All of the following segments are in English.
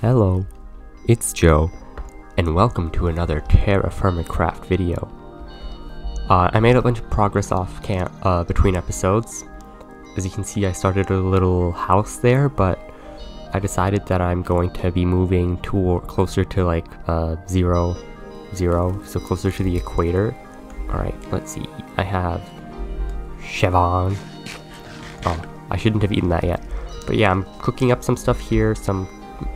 Hello, it's Joe, and welcome to another Terrafirmacraft video. I made a bunch of progress between episodes. As you can see, I started a little house there, but I decided that I'm going to be moving closer to like 0, 0, so closer to the equator. Alright, let's see. I have Chevron. Oh, I shouldn't have eaten that yet. But yeah, I'm cooking up some stuff here, some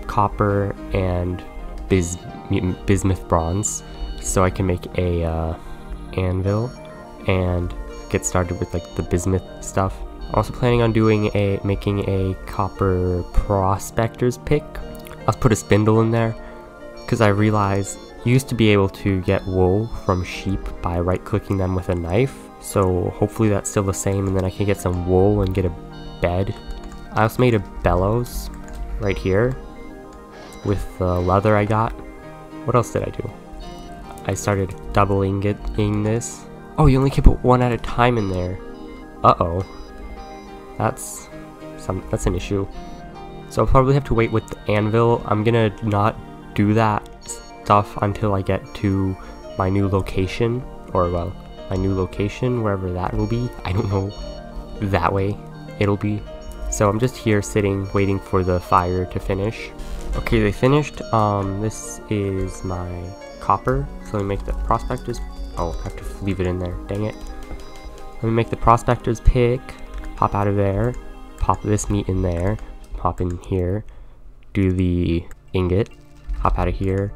copper and bismuth bronze, so I can make a anvil and get started with like the bismuth stuff. I'm also planning on making a copper prospector's pick. I'll put a spindle in there because I realized you used to be able to get wool from sheep by right-clicking them with a knife, so hopefully that's still the same, and then I can get some wool and get a bed. I also made a bellows right here with the leather I got. What else did I do? I started doubling this. Oh, you only can put one at a time in there. Uh-oh. That's an issue. So I'll probably have to wait with the anvil. I'm gonna not do that stuff until I get to my new location, or well, my new location, wherever that will be. I don't know. That way it'll be. So I'm just here sitting, waiting for the fire to finish. Okay, they finished. This is my copper. So let me make the prospector's. Oh, I have to leave it in there. Dang it. Let me make the prospector's pick. Pop out of there. Pop this meat in there. Pop in here. Do the ingot. Hop out of here.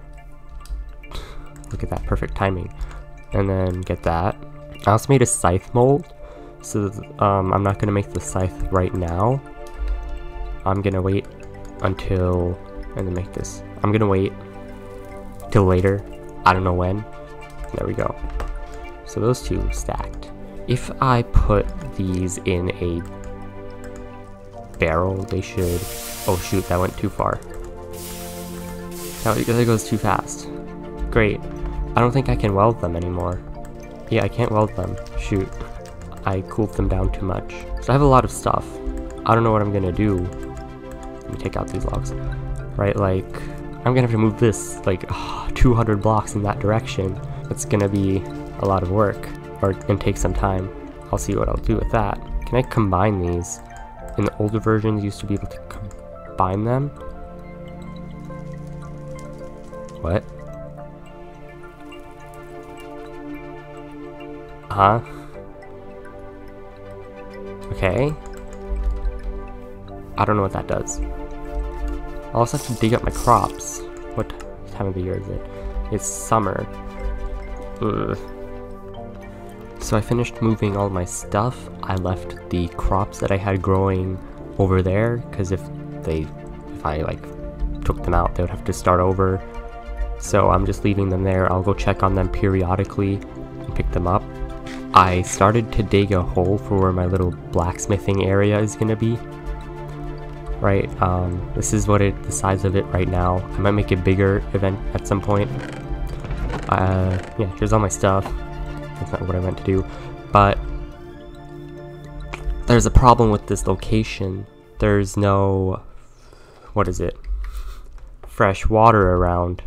Look at that, perfect timing. And then get that. I also made a scythe mold. So I'm not gonna make the scythe right now. I'm gonna wait until, and then make this. I'm gonna wait till later. I don't know when. There we go. So those two stacked. If I put these in a barrel, they should. Oh shoot, that went too far. That goes too fast. Great. I don't think I can weld them anymore. Yeah, I can't weld them. Shoot. I cooled them down too much. So I have a lot of stuff. I don't know what I'm gonna do. Let me take out these logs. Right, like, I'm gonna have to move this like 200 blocks in that direction. It's gonna be a lot of work, and take some time. I'll see what I'll do with that. Can I combine these? In the older versions, you used to be able to combine them. What? Huh? Okay. I don't know what that does. I also have to dig up my crops. What time of the year is it? It's summer. Ugh. So I finished moving all my stuff. I left the crops that I had growing over there, because if I like took them out, they would have to start over. So I'm just leaving them there. I'll go check on them periodically and pick them up. I started to dig a hole for where my little blacksmithing area is gonna be. Right, this is the size of it right now. I might make a bigger event at some point. Yeah, here's all my stuff. That's not what I meant to do. But there's a problem with this location. There's no, what is it? Fresh water around.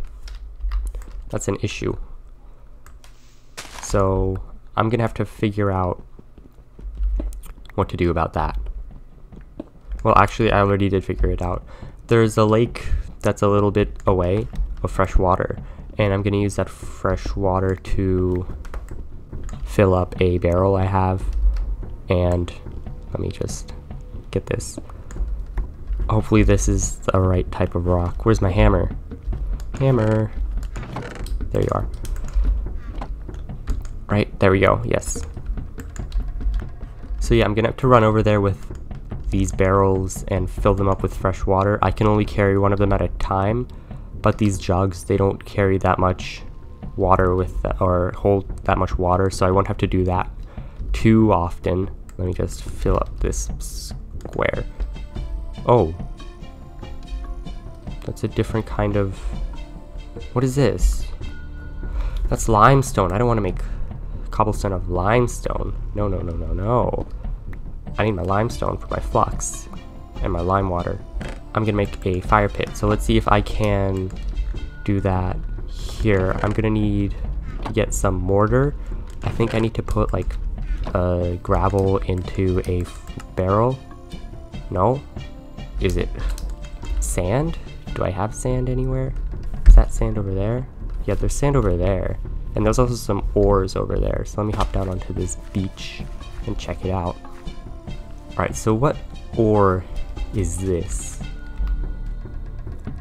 That's an issue. So I'm gonna have to figure out what to do about that. Well, actually, I already did figure it out. There's a lake that's a little bit away of fresh water, and I'm gonna use that fresh water to fill up a barrel I have. And let me just get this. Hopefully this is the right type of rock. Where's my hammer? Hammer. There you are. Right, there we go, yes. So yeah, I'm gonna have to run over there with these barrels and fill them up with fresh water. I can only carry one of them at a time, but these jugs, they don't carry that much water or hold that much water, so I won't have to do that too often. Let me just fill up this square. Oh. That's a different kind of... What is this? That's limestone. I don't want to make cobblestone of limestone. No, no, no, no, no. I need my limestone for my flux and my lime water. I'm gonna make a fire pit. So let's see if I can do that here. I'm gonna need to get some mortar. I think I need to put like gravel into a barrel. No? Is it sand? Do I have sand anywhere? Is that sand over there? Yeah, there's sand over there. And there's also some ores over there. So let me hop down onto this beach and check it out. Alright, so what ore is this?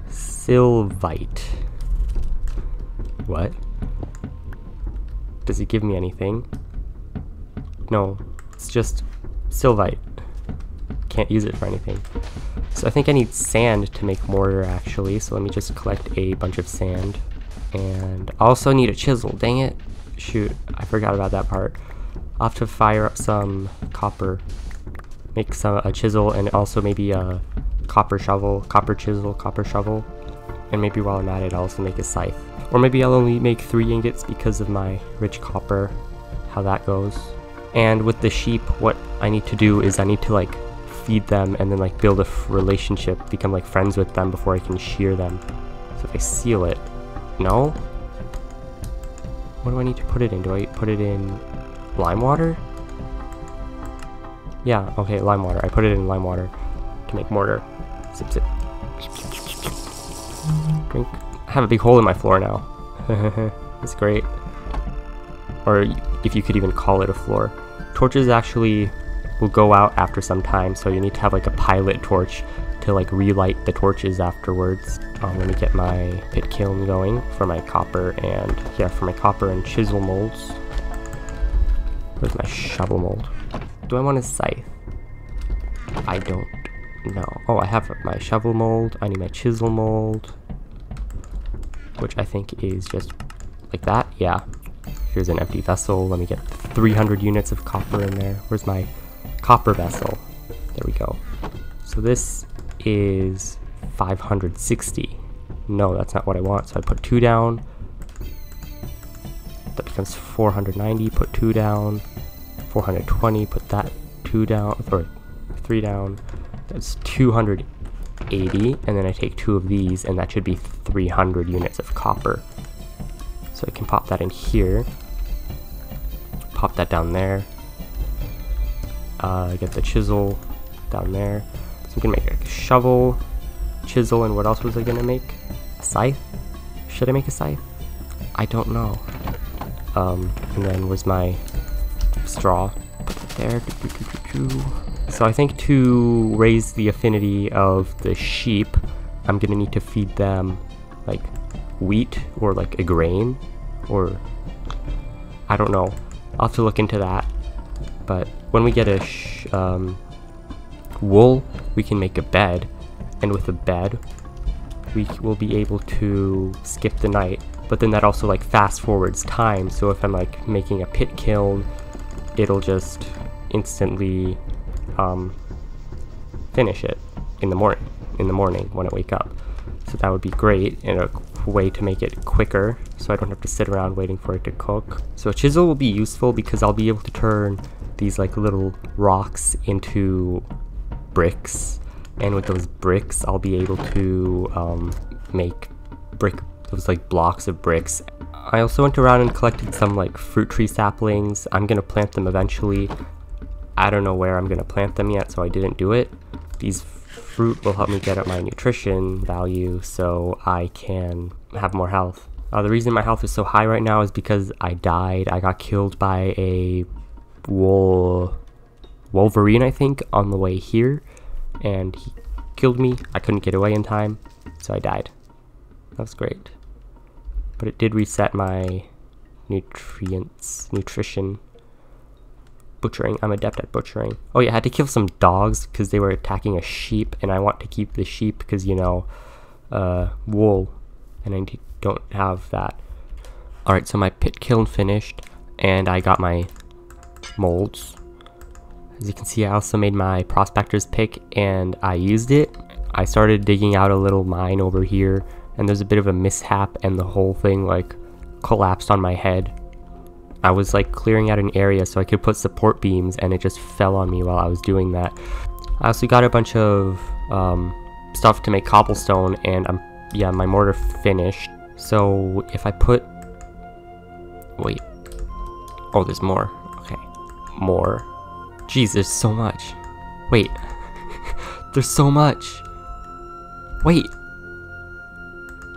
Sylvite. What? Does it give me anything? No, it's just sylvite. Can't use it for anything. So I think I need sand to make mortar actually, so let me just collect a bunch of sand. And I also need a chisel, dang it. Shoot, I forgot about that part. I'll have to fire up some copper. Make a chisel and also maybe a copper shovel, copper chisel, copper shovel. And maybe while I'm at it, I'll also make a scythe. Or maybe I'll only make 3 ingots because of my rich copper, how that goes. And with the sheep, what I need to do is I need to like feed them and then like build a relationship, become like friends with them before I can shear them. So if I seal it, no? What do I need to put it in? Do I put it in lime water? Yeah, okay, lime water. I put it in lime water to make mortar. Sip, sip. Drink. I have a big hole in my floor now. It's great. Or if you could even call it a floor. Torches actually will go out after some time, so you need to have like a pilot torch to like relight the torches afterwards. Let me get my pit kiln going for my copper and for my copper and chisel molds. Where's my shovel mold? Do I want a scythe? I don't know. Oh, I have my shovel mold. I need my chisel mold, which I think is just like that. Yeah. Here's an empty vessel. Let me get 300 units of copper in there. Where's my copper vessel? There we go. So this is 560. No, that's not what I want. So I put 2 down. That becomes 490. Put 2 down. 420. Put that 2 down, or 3 down. That's 280. And then I take 2 of these, and that should be 300 units of copper. So I can pop that in here. Pop that down there. Get the chisel down there. So I'm gonna make a shovel, chisel, and what else was I gonna make? A scythe? Should I make a scythe? I don't know. And then where's my straw? Put it there. So I think to raise the affinity of the sheep, I'm gonna need to feed them like wheat or like a grain, or I don't know. I'll have to look into that. But when we get a wool, we can make a bed, and with a bed we will be able to skip the night. But then that also like fast forwards time, so if I'm like making a pit kiln, it'll just instantly finish it in the morning when I wake up. So that would be great, and a way to make it quicker so I don't have to sit around waiting for it to cook. So a chisel will be useful because I'll be able to turn these like little rocks into bricks, and with those bricks I'll be able to make those like blocks of bricks. I also went around and collected some like fruit tree saplings. I'm gonna plant them eventually. I don't know where I'm gonna plant them yet, so I didn't do it. These fruit will help me get up my nutrition value so I can have more health. The reason my health is so high right now is because I died. I got killed by a Wolverine, I think, on the way here, and he killed me. I couldn't get away in time, so I died. That was great. But it did reset my nutrition. Butchering. I'm adept at butchering. Oh yeah, I had to kill some dogs because they were attacking a sheep, and I want to keep the sheep because, you know, wool, and I don't have that. Alright, so my pit kiln finished, and I got my molds. As you can see, I also made my prospector's pick, and I used it. I started digging out a little mine over here, and there's a bit of a mishap, and the whole thing like collapsed on my head. I was like clearing out an area so I could put support beams, and it just fell on me while I was doing that. I also got a bunch of stuff to make cobblestone, and yeah, my mortar finished. So if I put, wait, oh, there's more. Okay, more. Jeez, there's so much. Wait, there's so much. Wait.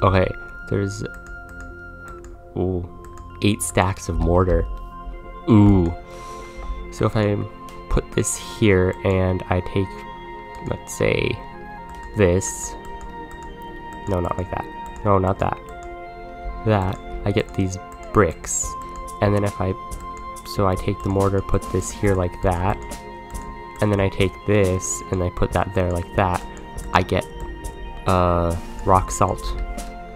Okay, there's, ooh, 8 stacks of mortar. Ooh. So if I put this here and I take, let's say, this. No, not like that. No, not that. That. I get these bricks. And then if I, so I take the mortar, put this here like that. And then I take this and I put that there like that. I get rock salt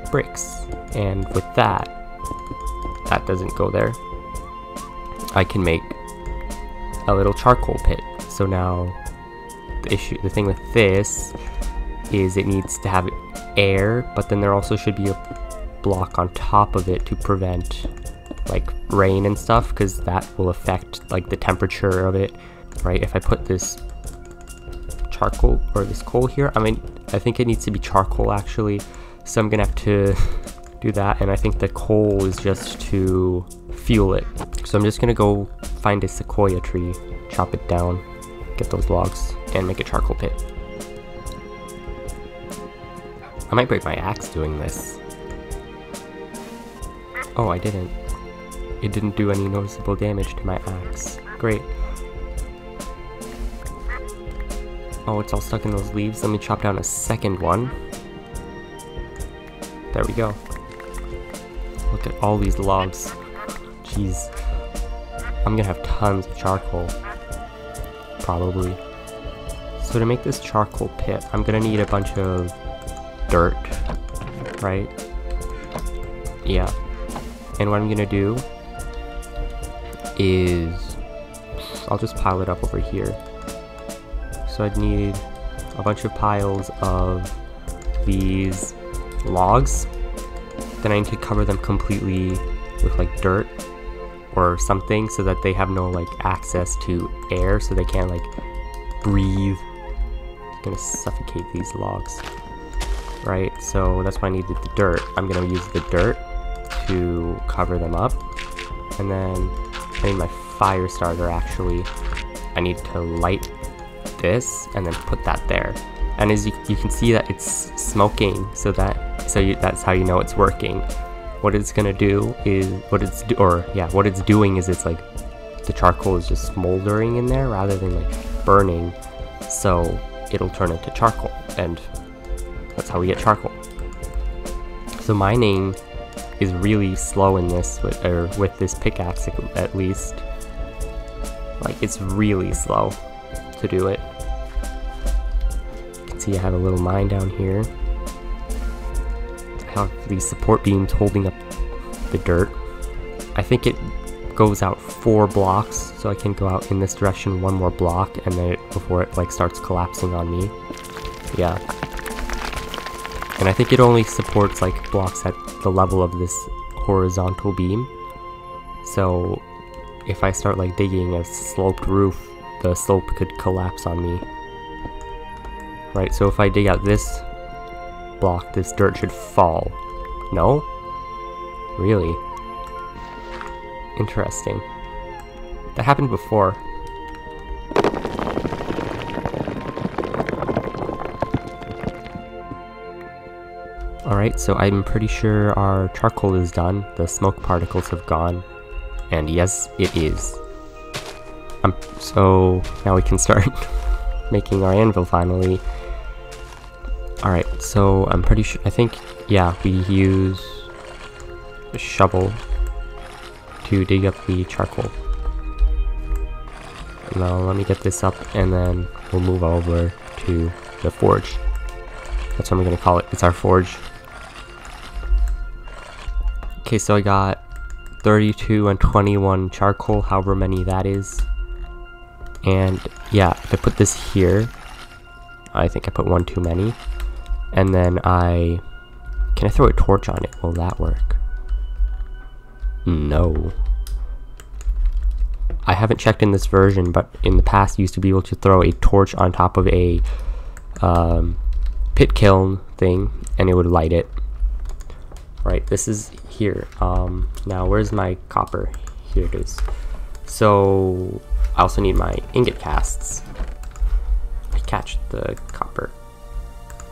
bricks. And with that, that doesn't go there. I can make a little charcoal pit. So now the thing with this is it needs to have air, but then there also should be a block on top of it to prevent like rain and stuff, because that will affect like the temperature of it, right? If I put this charcoal or this coal here, I mean, I think it needs to be charcoal actually, so I'm gonna have to do that, and I think the coal is just to fuel it. So I'm just gonna go find a sequoia tree, chop it down, get those logs, and make a charcoal pit. I might break my axe doing this. Oh, I didn't. It didn't do any noticeable damage to my axe. Great. Oh, it's all stuck in those leaves. Let me chop down a second one. There we go. Look at all these logs. Jeez. I'm gonna have tons of charcoal. Probably. So to make this charcoal pit, I'm gonna need a bunch of dirt, right? Yeah. And what I'm gonna do is I'll just pile it up over here. So I'd need a bunch of piles of these logs. Then I need to cover them completely with like dirt or something so that they have no like access to air, so they can't like breathe. It's gonna suffocate these logs, right? So that's why I needed the dirt. I'm gonna use the dirt to cover them up, and then I need my fire starter actually. I need to light this and then put that there, and as you can see that it's smoking, so that's how you know it's working. What it's gonna do is what it's doing is it's like the charcoal is just smoldering in there rather than like burning, so it'll turn into charcoal, and that's how we get charcoal. So mining is really slow in this, with this pickaxe at least. Like, it's really slow to do it. You can see I have a little mine down here. I have these support beams holding up the dirt. I think it goes out 4 blocks, so I can go out in this direction 1 more block, and then before it like starts collapsing on me. Yeah. And I think it only supports like blocks at the level of this horizontal beam. So if I start like digging a sloped roof, the slope could collapse on me. Right, so if I dig out this block, this dirt should fall. No? Really? Interesting. That happened before. Alright, so I'm pretty sure our charcoal is done. The smoke particles have gone. And yes, it is. So now we can start making our anvil finally. Alright, so I'm pretty sure, I think, yeah, we use a shovel to dig up the charcoal. Now let me get this up, and then we'll move over to the forge. That's what I'm gonna call it. It's our forge. Okay, so I got 32 and 21 charcoal, however many that is. And yeah, if I put this here, I think I put 1 too many. And then can I throw a torch on it? Will that work? No. I haven't checked in this version, but in the past you used to be able to throw a torch on top of a pit kiln thing, and it would light it. Right, this is here. Now where's my copper? Here it is. So I also need my ingot casts. I catch the copper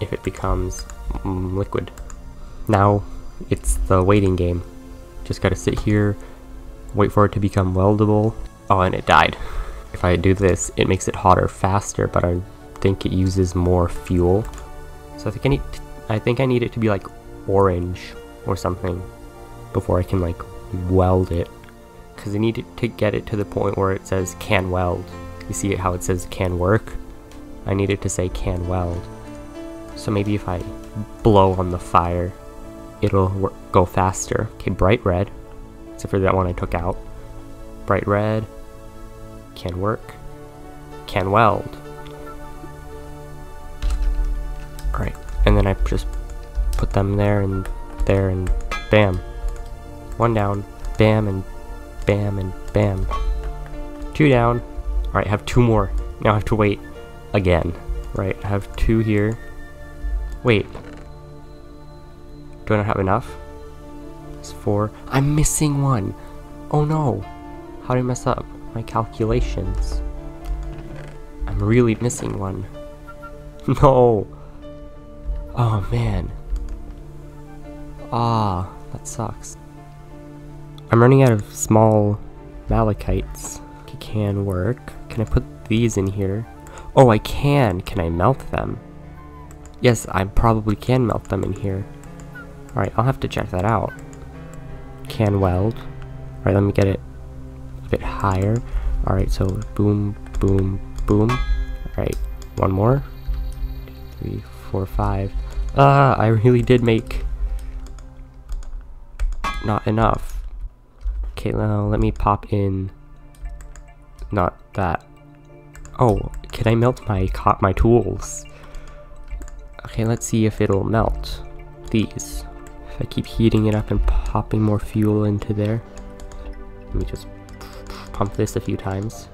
if it becomes liquid. Now it's the waiting game. Just gotta sit here, wait for it to become weldable. Oh, and it died. If I do this, it makes it hotter faster, but I think it uses more fuel. So I think I need it to be like orange or something before I can like weld it, because I need to get it to the point where it says can weld. You see how it says can work? I need it to say can weld. So maybe if I blow on the fire, it'll go faster. Okay, bright red, except for that one I took out. Bright red, can work, can weld. Alright, and then I just put them there and bam. One down, bam and bam. Two down. Alright, I have two more. Now I have to wait again. Right, I have two here. Wait. Do I not have enough? It's four. I'm missing one. Oh no. How did I mess up my calculations? I'm really missing one. No. Oh man. Ah, that sucks. I'm running out of small malachites. Can work. Can I put these in here? Oh, I can. Can I melt them? Yes, I probably can melt them in here. Alright, I'll have to check that out. Can weld. Alright, let me get it a bit higher. Alright, so boom, boom, boom. Alright, one more. 2, 3, 4, 5. I really did make not enough. Okay, now let me pop in. Not that. Oh, can I melt my tools? Okay, let's see if it'll melt these. If I keep heating it up and popping more fuel into there. Let me just pump this a few times.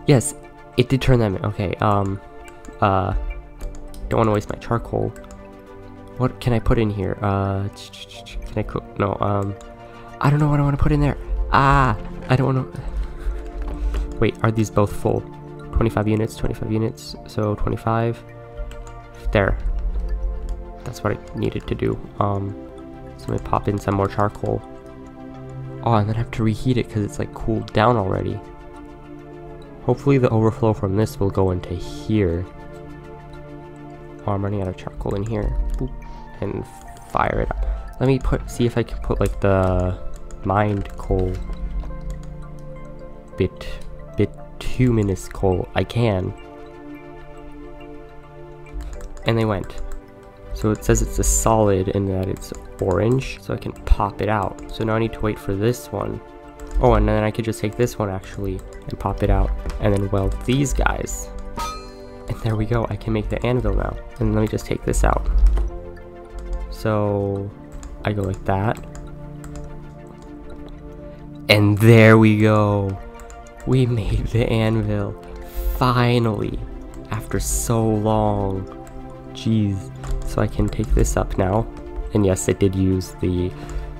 Yes, it did turn them in. Okay, don't want to waste my charcoal. What can I put in here? Can I cook? No, I don't know what I want to put in there. I don't want to. Wait, are these both full? 25 units, 25 units, so 25. There. That's what I needed to do. So let me pop in some more charcoal. Oh, and then I have to reheat it because it's like cooled down already. Hopefully the overflow from this will go into here. Oh, I'm running out of charcoal in here. Boop. And fire it up. Let me see if I can put like the mined coal. Bituminous coal. I can. And they went. So it says it's a solid and that it's orange, so I can pop it out. So now I need to wait for this one. Oh, and then I could just take this one actually and pop it out and then weld these guys. And there we go, I can make the anvil now. And let me just take this out. So I go like that. And there we go. We made the anvil. Finally. After so long. Jeez. So I can take this up now. And yes, it did use the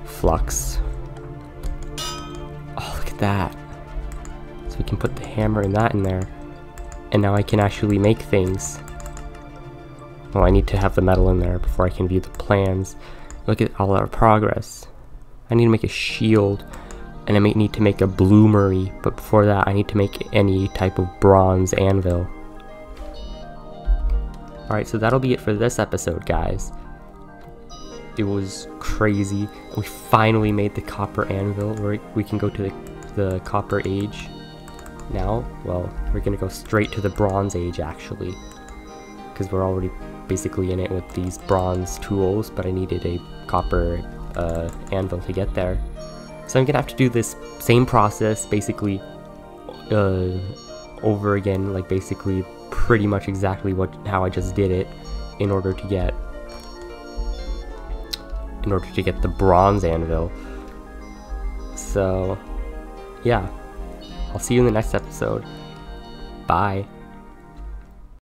flux. Oh, look at that. So we can put the hammer and that in there. And now I can actually make things. Well, I need to have the metal in there before I can view the plans. Look at all our progress. I need to make a shield. And I may need to make a bloomery. But before that, I need to make any type of bronze anvil. Alright, so that'll be it for this episode, guys. It was crazy. We finally made the copper anvil. We can go to the copper age now. Well, we're gonna go straight to the bronze age, actually. Because we're already basically in it with these bronze tools, but I needed a copper anvil to get there. So I'm gonna have to do this same process, basically, over again, like basically pretty much exactly how I just did it in order to get the bronze anvil. So yeah, I'll see you in the next episode. Bye.